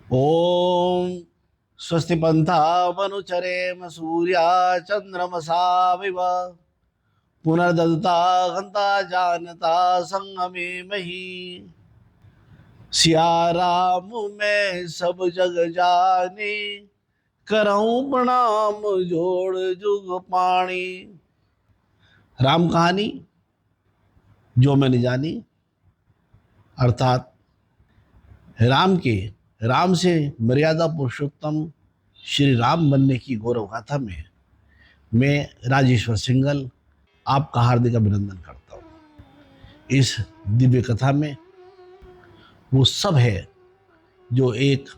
ओम स्वस्ति पन्थामनुचरेम सूर्या चंद्रमसा विव पुनर्दत्ता गंता जानता संगमे मही। सिया राम मैं सब जग जाने, करऊं प्रणाम जोड़ जुग पाणी। राम कहानी जो मैंने जानी, अर्थात राम से मर्यादा पुरुषोत्तम श्री राम बनने की गौरव गाथा में मैं राजेश्वर सिंघल आपका हार्दिक अभिनंदन करता हूँ। इस दिव्य कथा में वो सब है जो एक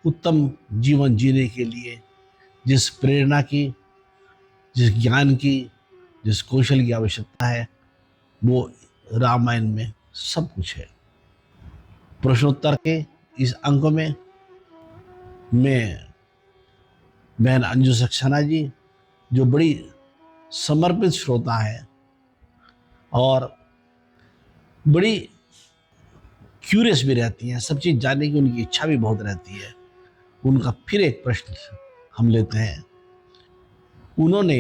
उत्तम जीवन जीने के लिए जिस प्रेरणा की, जिस ज्ञान की, जिस कौशल की आवश्यकता है, वो रामायण में सब कुछ है। प्रश्नोत्तर के इस अंक में मैं बहन अंजू सक्सेना जी, जो बड़ी समर्पित श्रोता है और बड़ी क्यूरियस भी रहती हैं, सब चीज़ जानने की उनकी इच्छा भी बहुत रहती है, उनका फिर एक प्रश्न हम लेते हैं। उन्होंने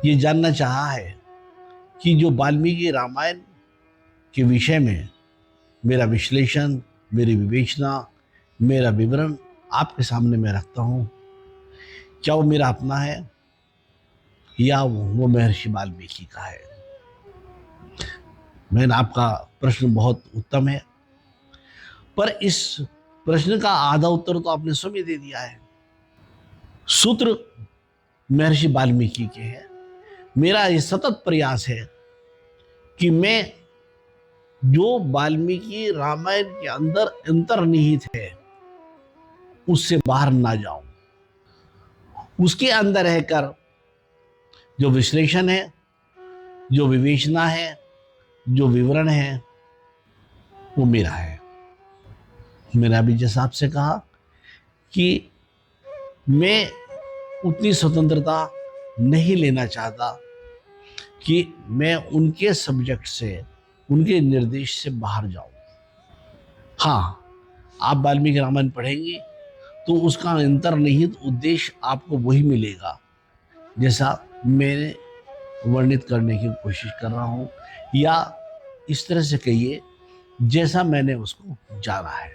ये जानना चाहा है कि जो वाल्मीकि रामायण के विषय में मेरा विश्लेषण, मेरी विवेचना, मेरा विवरण आपके सामने मैं रखता हूँ, क्या वो मेरा अपना है या वो महर्षि वाल्मीकि का है। मैंने आपका प्रश्न बहुत उत्तम है, पर इस प्रश्न का आधा उत्तर तो आपने स्वयं दे दिया है। सूत्र महर्षि वाल्मीकि के हैं। मेरा ये सतत प्रयास है कि मैं जो वाल्मीकि रामायण के अंदर अंतर्निहित है उससे बाहर ना जाऊं, उसके अंदर रहकर जो विश्लेषण है, जो विवेचना है, जो विवरण है, वो मेरा है। मैंने अभी जैसा आपसे कहा कि मैं उतनी स्वतंत्रता नहीं लेना चाहता कि मैं उनके सब्जेक्ट से, उनके निर्देश से बाहर जाऊं। हाँ, आप वाल्मीकि रामायण पढ़ेंगे तो उसका अंतर्निहित उद्देश्य आपको वही मिलेगा जैसा मैंने वर्णित करने की कोशिश कर रहा हूं, या इस तरह से कहिए जैसा मैंने उसको जाना है।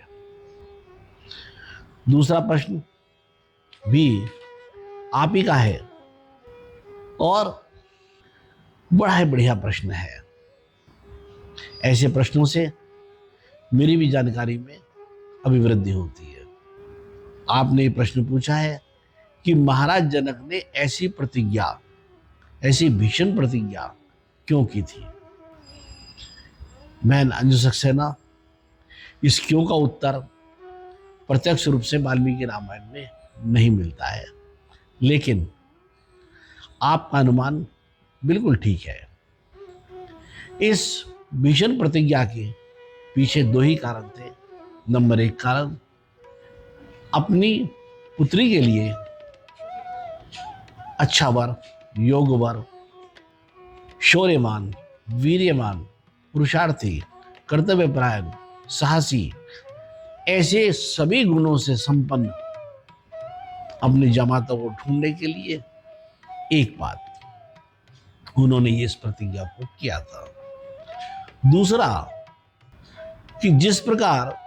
दूसरा प्रश्न भी आप ही का है और बड़ा ही बढ़िया प्रश्न है। ऐसे प्रश्नों से मेरी भी जानकारी में अभिवृद्धि होती है। आपने ये प्रश्न पूछा है कि महाराज जनक ने ऐसी प्रतिज्ञा, ऐसी भीषण प्रतिज्ञा क्यों की थी। मैं अंजू सक्सेना इस क्यों का उत्तर प्रत्यक्ष रूप से वाल्मीकि रामायण में नहीं मिलता है, लेकिन आपका अनुमान बिल्कुल ठीक है। इस भीषण प्रतिज्ञा के पीछे दो ही कारण थे। नंबर एक कारण, अपनी पुत्री के लिए अच्छा वर, योग वर, शौर्यवान, वीर्यवान, पुरुषार्थी, कर्तव्यपरायण, साहसी, ऐसे सभी गुणों से संपन्न अपने जमाता को ढूंढने के लिए एक बात उन्होंने इस प्रतिज्ञा को किया था। दूसरा कि जिस प्रकार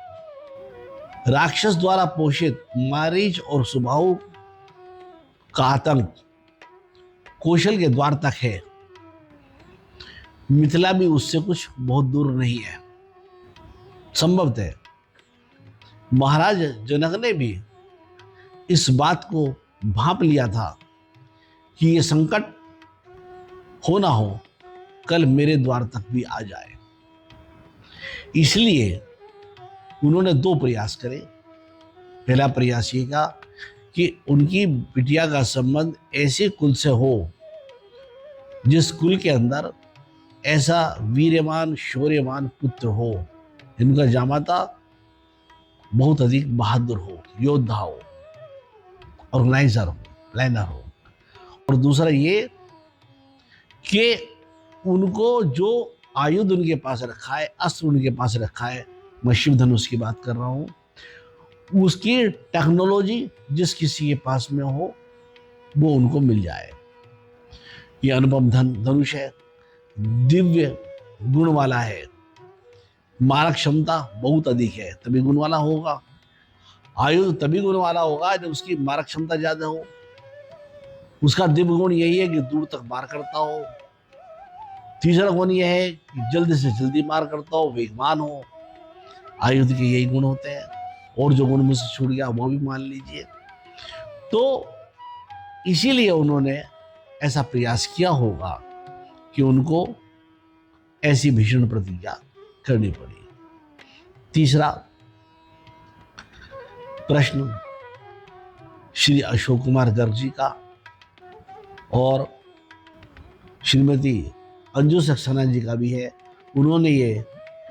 राक्षस द्वारा पोषित मारीच और सुबाहु का आतंक कौशल के द्वार तक है, मिथिला भी उससे कुछ बहुत दूर नहीं है। संभवतः महाराज जनक ने भी इस बात को भांप लिया था कि ये संकट हो ना हो कल मेरे द्वार तक भी आ जाए। इसलिए उन्होंने दो प्रयास करे। पहला प्रयास ये था कि उनकी बिटिया का संबंध ऐसे कुल से हो जिस कुल के अंदर ऐसा वीर्यवान, शौर्यवान पुत्र हो, इनका जामाता बहुत अधिक बहादुर हो, योद्धा हो, ऑर्गेनाइजर हो, प्लानर हो। और दूसरा ये कि उनको जो आयुध उनके पास रखा है, अस्त्र उनके पास रखा है, मैं शिव धनुष की बात कर रहा हूं, उसकी टेक्नोलॉजी जिस किसी के पास में हो वो उनको मिल जाए। ये अनुपम धनुष है, दिव्य गुण वाला है, मारक क्षमता बहुत अधिक है, तभी गुण वाला होगा। आयुध तभी गुण वाला होगा जब उसकी मारक क्षमता ज्यादा हो। उसका दिव्य गुण यही है कि दूर तक मार करता हो। तीसरा गुण यह है कि जल्दी से जल्दी मार करता हो, वेगवान हो। आयुध के यही गुण होते हैं, और जो गुण मुझसे छूट गया वो भी मान लीजिए। तो इसीलिए उन्होंने ऐसा प्रयास किया होगा कि उनको ऐसी भीषण प्रतिज्ञा करनी पड़ी। तीसरा प्रश्न श्री अशोक कुमार गर्ग जी का और श्रीमती अंजू सक्सेना जी का भी है। उन्होंने ये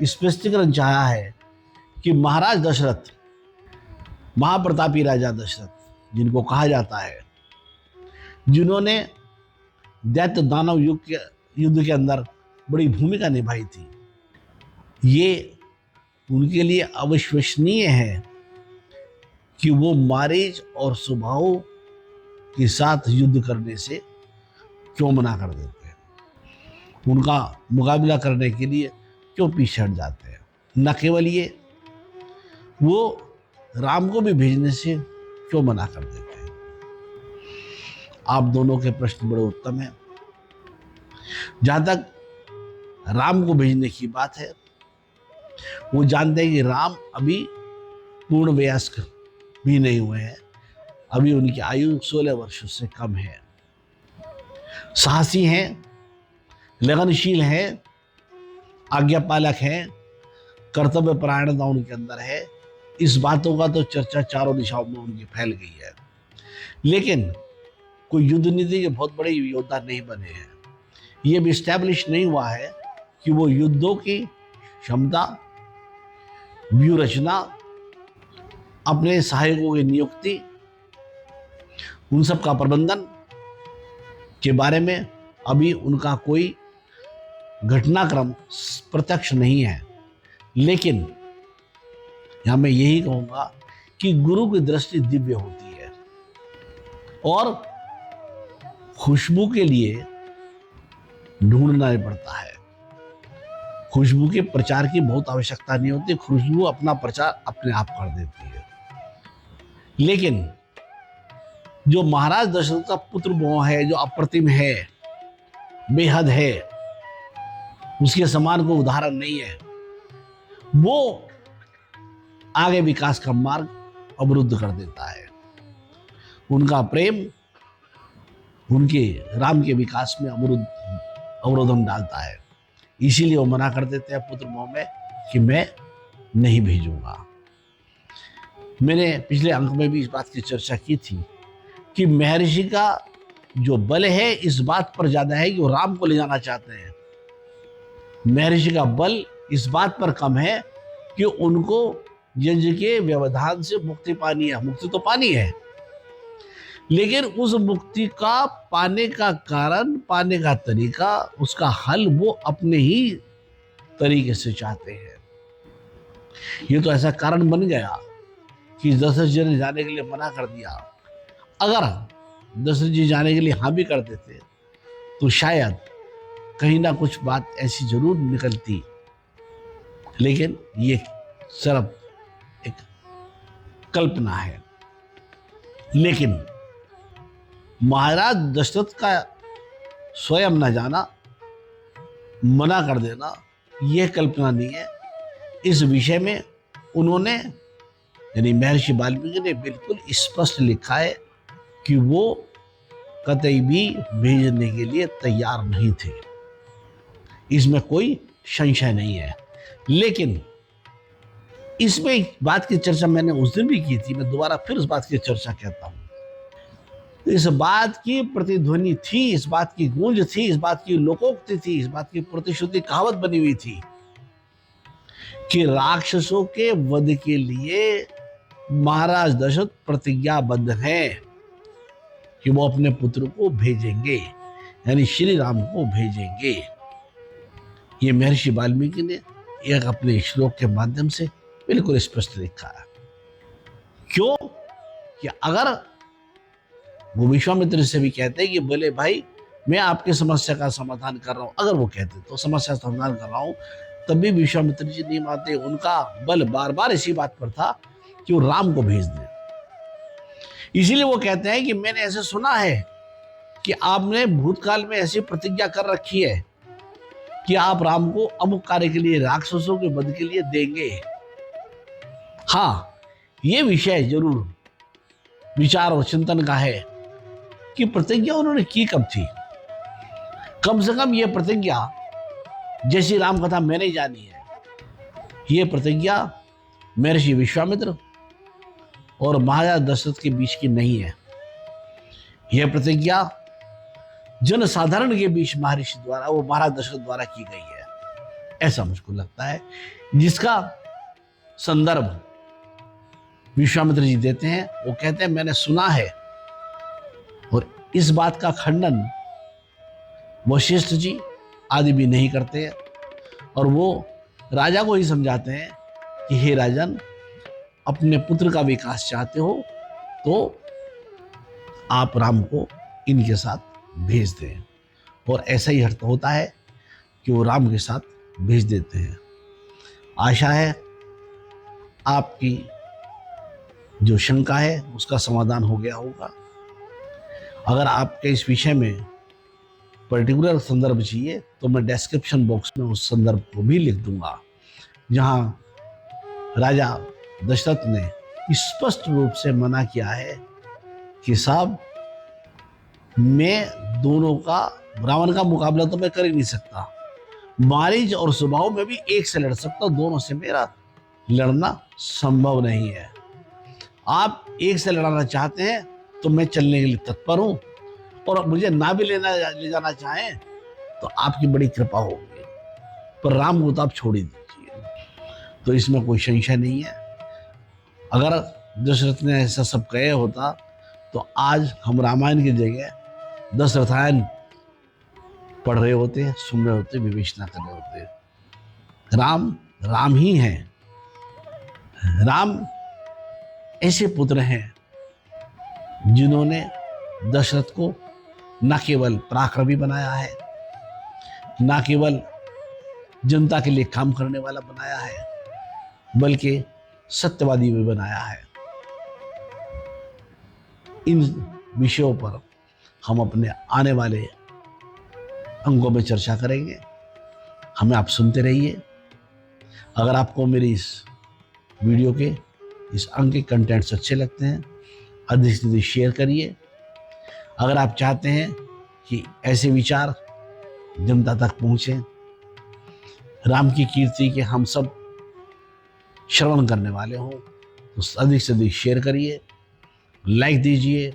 स्पष्टीकरण चाहा है कि महाराज दशरथ, महाप्रतापी राजा दशरथ जिनको कहा जाता है, जिन्होंने दैत्य दानव युद्ध के अंदर बड़ी भूमिका निभाई थी, ये उनके लिए अविश्वसनीय है कि वो मारीच और सुबाहु के साथ युद्ध करने से क्यों मना कर देते हैं, उनका मुकाबला करने के लिए क्यों पीछे हट जाते हैं। न केवल ये, वो राम को भी भेजने से क्यों मना कर देते हैं। आप दोनों के प्रश्न बड़े उत्तम हैं। जहां तक राम को भेजने की बात है, वो जानते हैं कि राम अभी पूर्ण वयस्क भी नहीं हुए हैं, अभी उनकी आयु 16 वर्षों से कम है। साहसी हैं, लगनशील हैं, आज्ञापालक हैं, कर्तव्य परायणता उनके अंदर है। इस बातों का तो चर्चा चारों दिशाओं में उनकी फैल गई है। लेकिन कोई युद्ध नीति के बहुत बड़े योद्धा नहीं बने हैं। ये भी स्टैब्लिश नहीं हुआ है कि वो युद्धों की क्षमता, व्यूह रचना, अपने सहायकों की नियुक्ति, उन सब का प्रबंधन के बारे में अभी उनका कोई घटनाक्रम प्रत्यक्ष नहीं है। लेकिन यहां मैं यही कहूंगा कि गुरु की दृष्टि दिव्य होती है, और खुशबू के लिए ढूंढना नहीं पड़ता है। खुशबू के प्रचार की बहुत आवश्यकता नहीं होती, खुशबू अपना प्रचार अपने आप कर देती है। लेकिन जो महाराज दशरथ का पुत्र मोह है, जो अप्रतिम है, बेहद है, उसके समान कोई उदाहरण नहीं है, वो आगे विकास का मार्ग अवरुद्ध कर देता है। उनका प्रेम उनके राम के विकास में अवरोधन डालता है। इसीलिए वो मना कर देते हैं पुत्र मोह में कि मैं नहीं भेजूंगा। मैंने पिछले अंक में भी इस बात की चर्चा की थी कि महर्षि का जो बल है इस बात पर ज्यादा है कि वो राम को ले जाना चाहते हैं। महर्षि का बल इस बात पर कम है कि उनको यज्ञ के व्यवधान से मुक्ति पानी है। मुक्ति तो पानी है, लेकिन उस मुक्ति का पाने का कारण, पाने का तरीका, उसका हल वो अपने ही तरीके से चाहते हैं। ये तो ऐसा कारण बन गया कि दशरथ जी ने जाने के लिए मना कर दिया। अगर दशरथ जी जाने के लिए हाँ भी कर देते तो शायद कहीं ना कुछ बात ऐसी जरूर निकलती, लेकिन ये सिर्फ एक कल्पना है। लेकिन महाराज दशरथ का स्वयं न जाना, मना कर देना, यह कल्पना नहीं है। इस विषय में उन्होंने, यानी महर्षि वाल्मीकि ने बिल्कुल स्पष्ट लिखा है कि वो कतई भी भेजने के लिए तैयार नहीं थे, इसमें कोई संशय नहीं है। लेकिन इसमें बात की चर्चा मैंने उस दिन भी की थी, मैं दोबारा फिर उस बात की चर्चा कहता हूं। इस बात की प्रतिध्वनि थी, इस बात की गूंज थी, इस बात की लोकोक्ति थी, इस बात की प्रतिश्रुति कहावत बनी हुई थी कि राक्षसों के वध के लिए महाराज दशरथ प्रतिज्ञाबद्ध हैं कि वो अपने पुत्र को भेजेंगे, यानी श्री राम को भेजेंगे। ये महर्षि वाल्मीकि ने एक अपने श्लोक के माध्यम से बिल्कुल स्पष्ट लिखा है। क्यों? कि अगर वो विश्वामित्र से भी कहते कि बोले भाई मैं आपकी समस्या का समाधान कर रहा हूं, अगर वो कहते तो समस्या समाधान कर रहा हूं, तब भी विश्वामित्र जी नहीं मानते। उनका बल बार बार इसी बात पर था कि वो राम को भेज दें। इसीलिए वो कहते हैं कि मैंने ऐसे सुना है कि आपने भूतकाल में ऐसी प्रतिज्ञा कर रखी है कि आप राम को अमुक कार्य के लिए, राक्षसों के वध के लिए देंगे। हाँ, ये विषय जरूर विचार और चिंतन का है कि प्रतिज्ञा उन्होंने की कब थी। कम से कम ये प्रतिज्ञा, जैसी राम कथा मैंने जानी है, ये प्रतिज्ञा महर्षि विश्वामित्र और महाराज दशरथ के बीच की नहीं है। यह प्रतिज्ञा जनसाधारण के बीच महर्षि द्वारा, वो महाराज दशरथ द्वारा की गई है, ऐसा मुझको लगता है, जिसका संदर्भ विश्वामित्र जी देते हैं। वो कहते हैं मैंने सुना है, और इस बात का खंडन वशिष्ठ जी आदि भी नहीं करते हैं, और वो राजा को ही समझाते हैं कि हे राजन, अपने पुत्र का विकास चाहते हो तो आप राम को इनके साथ भेज दें। और ऐसा ही अर्थ होता है कि वो राम के साथ भेज देते हैं। आशा है आपकी जो शंका है उसका समाधान हो गया होगा। अगर आपके इस विषय में पर्टिकुलर संदर्भ चाहिए तो मैं डिस्क्रिप्शन बॉक्स में उस संदर्भ को भी लिख दूंगा, जहां राजा दशरथ ने स्पष्ट रूप से मना किया है कि साहब, मैं दोनों का, रावण का मुकाबला तो मैं कर ही नहीं सकता, मारीच और सुबाहु में भी एक से लड़ सकता हूं, दोनों से मेरा लड़ना संभव नहीं है। आप एक से लड़ाना चाहते हैं तो मैं चलने के लिए तत्पर हूं, और मुझे ना भी ले जाना चाहें तो आपकी बड़ी कृपा होगी, पर राम को तो आप छोड़ ही दीजिए। तो इसमें कोई संशय नहीं है। अगर दशरथ ने ऐसा सब कहे होता तो आज हम रामायण की जगह दशरथायन पढ़ रहे होते, सुन रहे होते, विवेचना कर रहे होते। राम राम ही हैं। राम ऐसे पुत्र हैं जिन्होंने दशरथ को न केवल पराक्रमी बनाया है, न केवल जनता के लिए काम करने वाला बनाया है, बल्कि सत्यवादी भी बनाया है। इन विषयों पर हम अपने आने वाले अंकों में चर्चा करेंगे। हमें आप सुनते रहिए। अगर आपको मेरी इस वीडियो के, इस अंक के कंटेंट्स अच्छे लगते हैं, अधिक से अधिक शेयर करिए। अगर आप चाहते हैं कि ऐसे विचार जनता तक पहुंचे, राम की कीर्ति के हम सब श्रवण करने वाले हों, तो अधिक से अधिक शेयर करिए, लाइक दीजिए,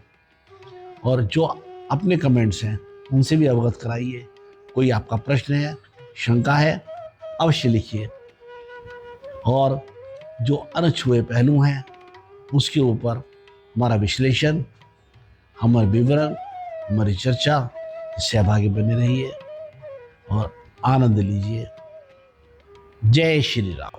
और जो अपने कमेंट्स हैं उनसे भी अवगत कराइए। कोई आपका प्रश्न है, शंका है, अवश्य लिखिए, और जो अनछुए पहलू हैं उसके ऊपर हमारा विश्लेषण, हमारे विवरण, हमारी चर्चा, सहभागी बने रहिए और आनंद लीजिए। जय श्री राम।